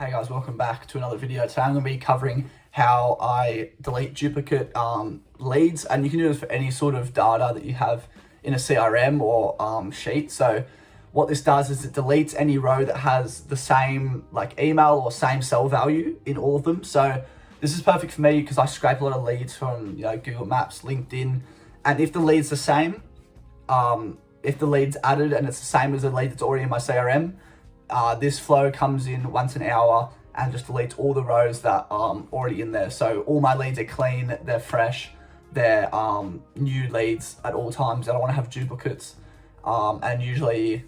Hey guys, welcome back to another video. Today I'm going to be covering how I delete duplicate leads, and you can do this for any sort of data that you have in a CRM or sheet. So what this does is it deletes any row that has the same email or same cell value in all of them. So this is perfect for me because I scrape a lot of leads from Google Maps, LinkedIn, and if the lead's the same, if the lead's added and it's the same as the lead that's already in my CRM, this flow comes in once an hour and just deletes all the rows that are already in there. So all my leads are clean, they're fresh, they're new leads at all times. I don't want to have duplicates, and usually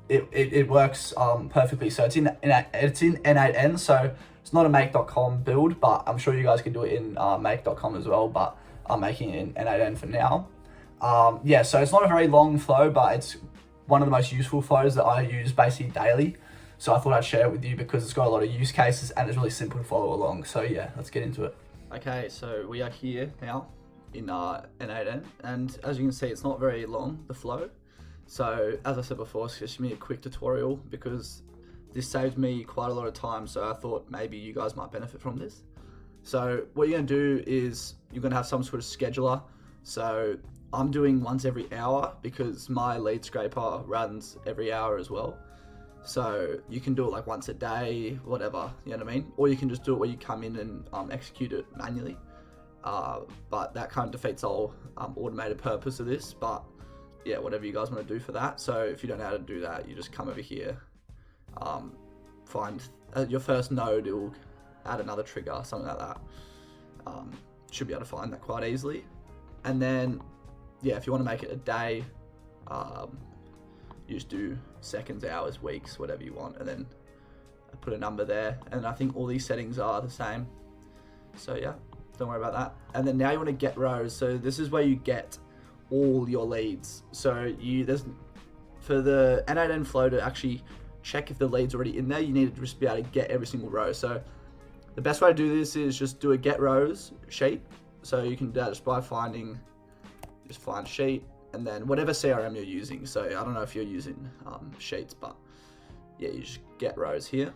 it works perfectly. So it's in n8n, so it's not a make.com build, but I'm sure you guys can do it in make.com as well, but I'm making it in n8n for now. So it's not a very long flow, but it's one of the most useful flows that I use basically daily. So I thought I'd share it with you because it's got a lot of use cases and it's really simple to follow along. So yeah, let's get into it. Okay, so we are here now in n8n, and as you can see, it's not very long, the flow. So as I said before, it's just me a quick tutorial because this saved me quite a lot of time. So I thought maybe you guys might benefit from this. So what you're gonna do is you're gonna have some sort of scheduler. So I'm doing once every hour because my lead scraper runs every hour as well. So you can do it like once a day, whatever, you know what I mean? Or you can just do it where you come in and execute it manually. But that kind of defeats the whole automated purpose of this. But yeah, whatever you guys want to do for that. So if you don't know how to do that, you just come over here, find your first node, it will add another trigger, something like that. Should be able to find that quite easily. And then yeah, if you want to make it a day, you just do seconds, hours, weeks, whatever you want, and then put a number there. And I think all these settings are the same. So yeah, don't worry about that. And then now you want to get rows. So this is where you get all your leads. So for the n8n flow to actually check if the lead's already in there, you need to just be able to get every single row. So the best way to do this is just do a get rows sheet. So you can do that just by just find sheet, and then whatever CRM you're using. So I don't know if you're using sheets, but yeah, you just get rows here,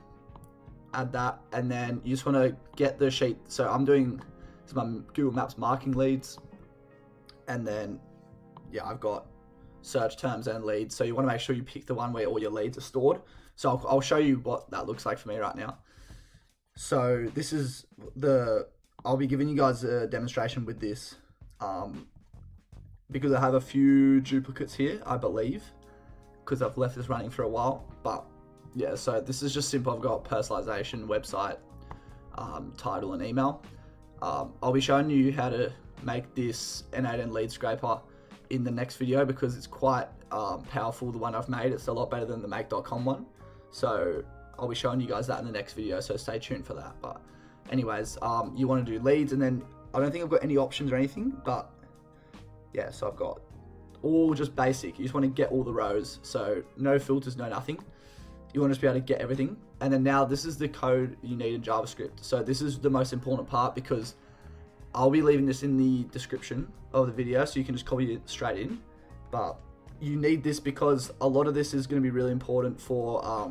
add that, and then you just want to get the sheet. So I'm doing some Google Maps marking leads, and then yeah, I've got search terms and leads. So you want to make sure you pick the one where all your leads are stored. So I'll show you what that looks like for me right now. So this is I'll be giving you guys a demonstration with this, because I have a few duplicates here, I believe, because I've left this running for a while. But yeah, so this is just simple. I've got personalization, website, title, and email. I'll be showing you how to make this n8n lead scraper in the next video because it's quite powerful, the one I've made. It's a lot better than the make.com one. So I'll be showing you guys that in the next video, so stay tuned for that. But anyways, you want to do leads, and then I don't think I've got any options or anything, but yeah, so I've got all just basic. You just want to get all the rows, so no filters, no nothing. You want to just be able to get everything. And then now this is the code you need in JavaScript. So this is the most important part because I'll be leaving this in the description of the video, so you can just copy it straight in. But you need this because a lot of this is going to be really important for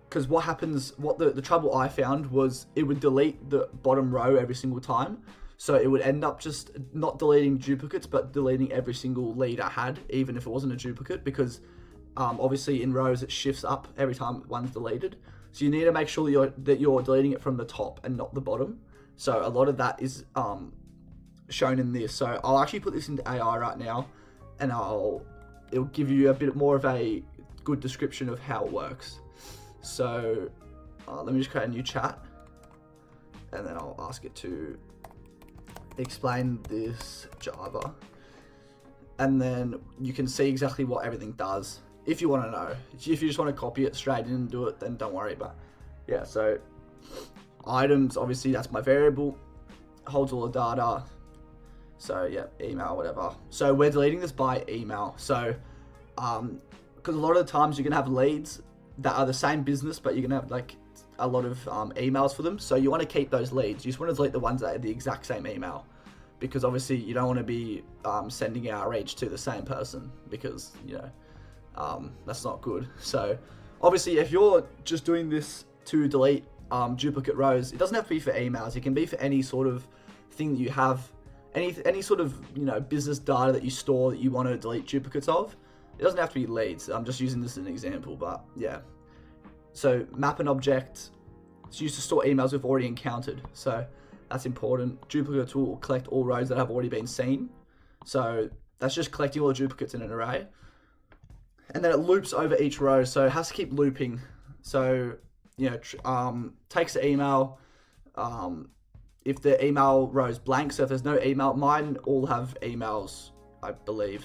because what happens, the trouble I found was it would delete the bottom row every single time. So it would end up just not deleting duplicates, but deleting every single lead I had, even if it wasn't a duplicate, because obviously in rows it shifts up every time one's deleted. So you need to make sure that you're deleting it from the top and not the bottom. So a lot of that is shown in this. So I'll actually put this into AI right now, and it'll give you a bit more of a good description of how it works. So let me just create a new chat, and then I'll ask it to explain this Java, and then you can see exactly what everything does if you want to know. If you just want to copy it straight in and do it, then don't worry. But yeah, so items, obviously that's my variable, holds all the data. So yeah, email, whatever. So we're deleting this by email. So because a lot of the times you're gonna have leads that are the same business, but you're gonna have like a lot of emails for them. So you want to keep those leads. You just want to delete the ones that are the exact same email, because obviously you don't want to be sending outreach to the same person, because that's not good. So obviously if you're just doing this to delete duplicate rows, it doesn't have to be for emails. It can be for any sort of thing that you have, any sort of, you know, business data that you store that you want to delete duplicates of. It doesn't have to be leads. I'm just using this as an example, but yeah. So map an object. It's used to store emails we've already encountered. So that's important. Duplicates will collect all rows that have already been seen. So that's just collecting all the duplicates in an array. And then it loops over each row. So it has to keep looping. So, you know, takes the email. If the email row is blank, so if there's no email, mine all have emails, I believe.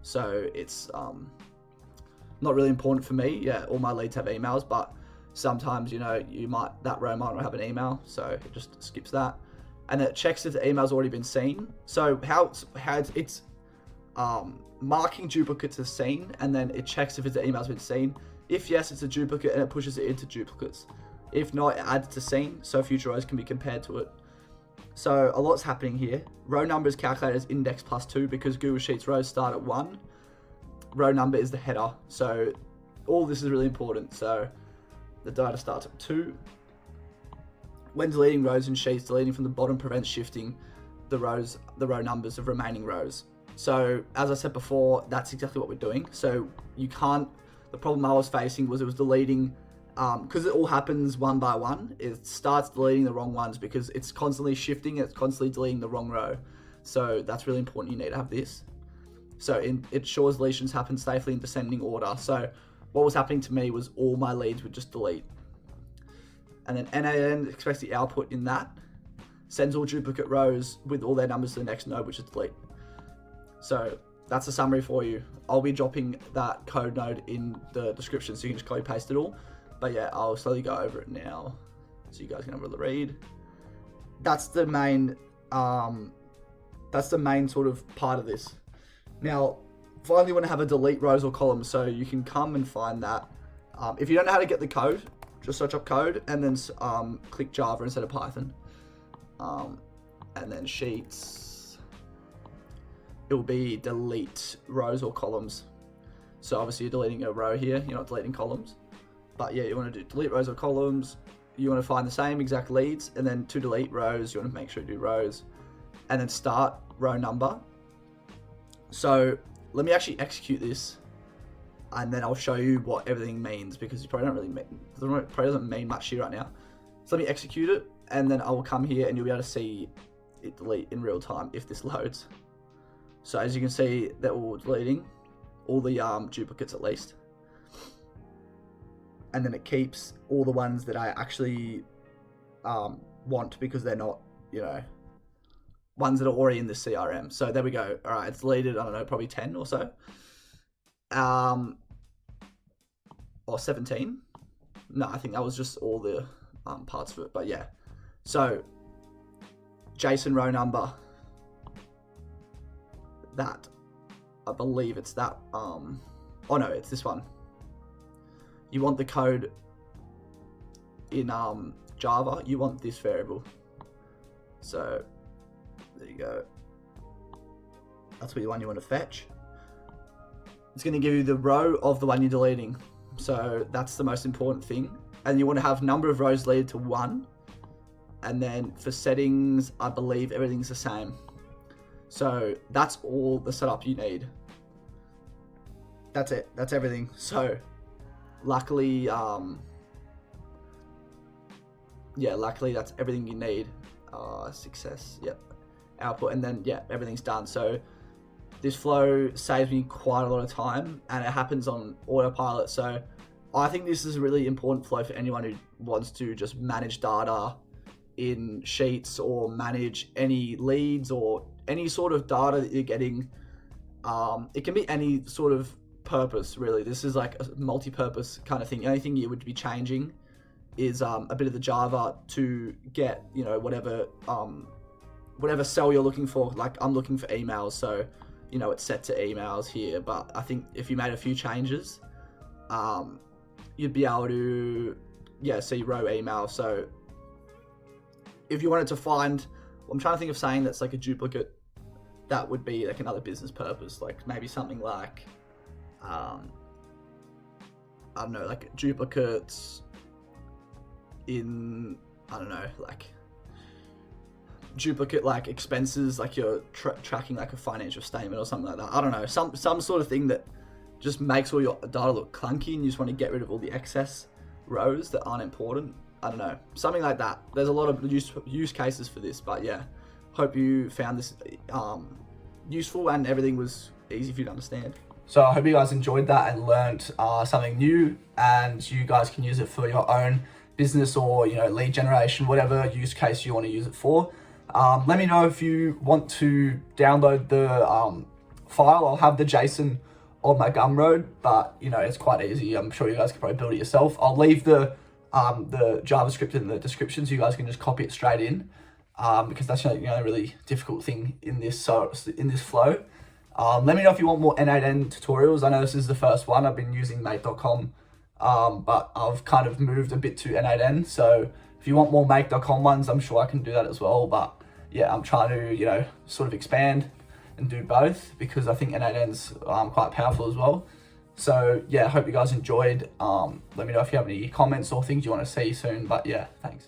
So it's not really important for me. Yeah, all my leads have emails, but sometimes, you know, that row might not have an email, so it just skips that. And it checks if the email's already been seen. So how it's marking duplicates as seen, and then it checks if the email's been seen. If yes, it's a duplicate, and it pushes it into duplicates. If not, it adds to seen, so future rows can be compared to it. So a lot's happening here. Row number is calculated as index plus 2 because Google Sheets rows start at 1. Row number is the header. So all this is really important. So the data starts at 2. When deleting rows in Sheets, deleting from the bottom prevents shifting the row numbers of remaining rows. So as I said before, that's exactly what we're doing. So you can't, the problem I was facing was it was deleting, because it all happens one by one, it starts deleting the wrong ones because it's constantly shifting, it's constantly deleting the wrong row. So that's really important, you need to have this. So it ensures deletions happen safely in descending order. So what was happening to me was all my leads would just delete. And then n8n expects the output in that, sends all duplicate rows with all their numbers to the next node, which is delete. So that's a summary for you. I'll be dropping that code node in the description so you can just copy paste it all. But yeah, I'll slowly go over it now so you guys can have a little read. That's the main sort of part of this. Now, finally, you want to have a delete rows or columns, so you can come and find that. If you don't know how to get the code, just search up code and then click Java instead of Python. And then Sheets, it will be delete rows or columns. So obviously you're deleting a row here, you're not deleting columns. But yeah, you want to do delete rows or columns. You want to find the same exact leads, and then to delete rows, you want to make sure you do rows, and then start row number. So let me actually execute this, and then I'll show you what everything means, because it probably doesn't mean much here right now. So let me execute it, and then I will come here and you'll be able to see it delete in real time if this loads. So as you can see, they're all deleting, all the duplicates at least. And then it keeps all the ones that I actually want, because they're not, you know, ones that are already in the CRM. So there we go. All right, it's deleted, I don't know, probably 10 or so. Or 17. No, I think that was just all the parts of it, but yeah. So JSON row number, that, I believe it's that, oh no, it's this one. You want the code in Java, you want this variable. So there you go. That's what you want to fetch. It's going to give you the row of the one you're deleting. So that's the most important thing. And you want to have number of rows deleted to 1. And then for settings, I believe everything's the same. So that's all the setup you need. That's it. That's everything. So luckily, luckily that's everything you need. Success, yep. Output, and then yeah, everything's done. So this flow saves me quite a lot of time, and it happens on autopilot. So I think this is a really important flow for anyone who wants to just manage data in Sheets, or manage any leads or any sort of data that you're getting. It can be any sort of purpose, really. This is like a multi-purpose kind of thing. The only thing you would be changing is a bit of the Java to get, you know, whatever cell you're looking for. Like I'm looking for emails, so you know it's set to emails here. But I think if you made a few changes, you'd be able to see row email. So if you wanted to find, I'm trying to think of saying that's like a duplicate, that would be like another business purpose, like maybe something like I don't know, like duplicates in, I don't know, like duplicate like expenses, like you're tracking like a financial statement or something like that. I don't know, some sort of thing that just makes all your data look clunky, and you just want to get rid of all the excess rows that aren't important. I don't know, something like that. There's a lot of use cases for this, but yeah, hope you found this useful and everything was easy for you to understand. So I hope you guys enjoyed that and learned something new, and you guys can use it for your own business or, you know, lead generation, whatever use case you want to use it for. Let me know if you want to download the file. I'll have the JSON on my Gumroad, but you know, it's quite easy. I'm sure you guys can probably build it yourself. I'll leave the JavaScript in the description so you guys can just copy it straight in, because that's the only really difficult thing in this flow. Let me know if you want more n8n tutorials. I know this is the first one. I've been using make.com, but I've kind of moved a bit to n8n. So if you want more make.com ones, I'm sure I can do that as well. But yeah, I'm trying to, you know, sort of expand and do both, because I think n8n's quite powerful as well. So yeah, I hope you guys enjoyed. Let me know if you have any comments or things you want to see soon. But yeah, thanks.